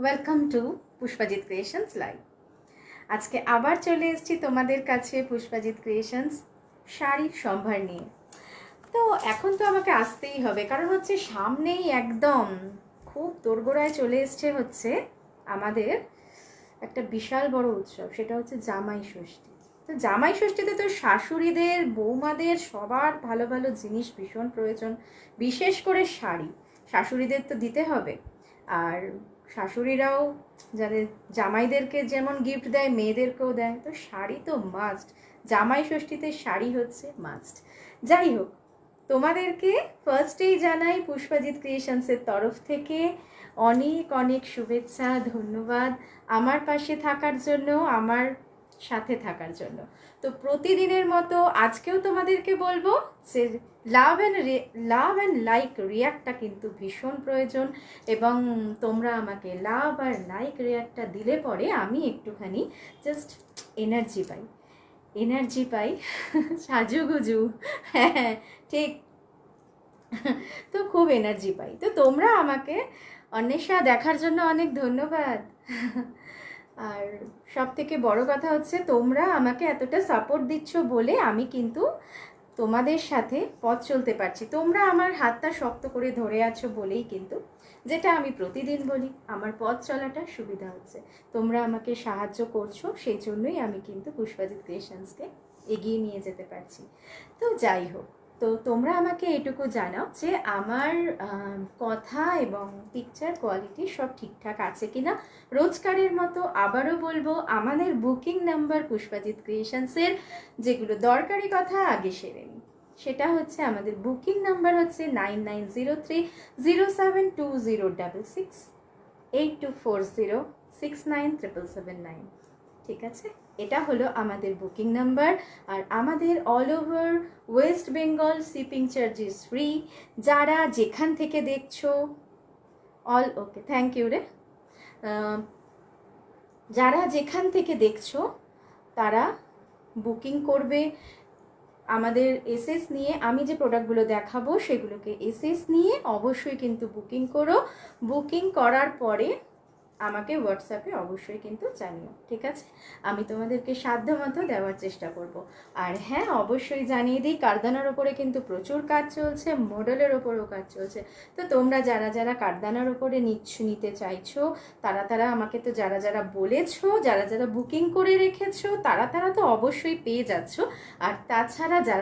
Welcome to Pushpajit creations live. আজকে আবার চলে এসেছি তোমাদের কাছে পুষ্পাজিৎ ক্রিয়েশনস শাড়ির সম্ভার নিয়ে। তো এখন তো আমাকে আসতেই হবে, কারণ হচ্ছে সামনেই একদম খুব দোরগোড়ায় চলে এসছে হচ্ছে আমাদের একটা বিশাল বড় উৎসব, সেটা হচ্ছে জামাই ষষ্ঠী। তো জামাই ষষ্ঠীতে তো শাশুড়িদের, বৌমাদের সবার ভালো ভালো জিনিস ভীষণ প্রয়োজন, বিশেষ করে শাড়ি শাশুড়িদের তো দিতে হবে। আর শাশুড়িরাও যাদের জামাইদেরকে যেমন গিফট দেয়, মেয়েদেরকেও দেয়, তো শাড়ি তো মাস্ট। জামাই ষষ্ঠীতে শাড়ি হচ্ছে মাস্ট। যাই হোক, তোমাদেরকে ফার্স্টেই জানাই পুষ্পাজিৎ ক্রিয়েশনসের তরফ থেকে অনেক অনেক শুভেচ্ছা, ধন্যবাদ আমার পাশে থাকার জন্য, আমার সাথে থাকার জন্য। তো প্রতিদিনের মতো আজকেও তোমাদেরকে বলবো যে লাভ অ্যান্ড লাইক রিয়াক্টটা কিন্তু ভীষণ প্রয়োজন, এবং তোমরা আমাকে লাভ আর লাইক রিয়াক্টটা দিলে পরে আমি একটুখানি জাস্ট এনার্জি পাই সাজুগুজু, হ্যাঁ ঠিক। তো খুব এনার্জি পাই। তো তোমরা আমাকে অন্বেষা দেখার জন্য অনেক ধন্যবাদ। আর সব থেকে বড় কথা হচ্ছে তোমরা আমাকে এতটা সাপোর্ট দিচ্ছ বলে আমি কিন্তু তোমাদের সাথে পথ চলতে পারছি। তোমরা আমার হাতটা শক্ত করে ধরে আছো বলেই কিন্তু, যেটা আমি প্রতিদিন বলি, আমার পথ চলাটা সুবিধা হচ্ছে। তোমরা আমাকে সাহায্য করছো, সেই জন্যই আমি কিন্তু পুষ্পাজিৎ ক্রিয়েশনসকে এগিয়ে নিয়ে যেতে পারছি। তো যাই হোক, তো তোমরা আমাকে এটুকু জানাও যে আমার কথা এবং পিকচার কোয়ালিটি সব ঠিকঠাক আছে কিনা। রোজকারের মতো আবারও বলবো, আমাদের বুকিং নাম্বার পুষ্পাজিৎ ক্রিয়েশনসের যেগুলো দরকারি কথা আগে সেরে নিই। সেটা হচ্ছে আমাদের বুকিং নাম্বার হচ্ছে 9903072066 8240697779। ঠিক আছে, এটা হলো আমাদের বুকিং নাম্বার। আর আমাদের all over West Bengal shipping charges free. যারা যেখান থেকে দেখছো অল ওকে, থ্যাংক ইউ রে। যারা যেখান থেকে দেখছো তারা বুকিং করবে আমাদের এসএস নিয়ে। আমি যে প্রোডাক্টগুলো দেখাবো সেগুলোকে এসএস নিয়ে অবশ্যই কিন্তু বুকিং করো। বুকিং করার পরে আমাকে হোয়াটসঅ্যাপে অবশ্যই কিন্তু জানিও, ঠিক আছে? আমি তোমাদেরকে সাধ্যমতো দেওয়ার চেষ্টা করব। আর হ্যাঁ, অবশ্যই জানিয়ে দিই, কারদানার ওপরে কিন্তু প্রচুর কাজ চলছে, মডেলের ওপরও কাজ চলছে। তো তোমরা যারা যারা কারদানার ওপরে নিতে চাইছো, তারা আমাকে তো যারা বলেছো, যারা বুকিং করে রেখেছো, তারা তো অবশ্যই পেয়ে যাচ্ছ। আর তাছাড়া যারা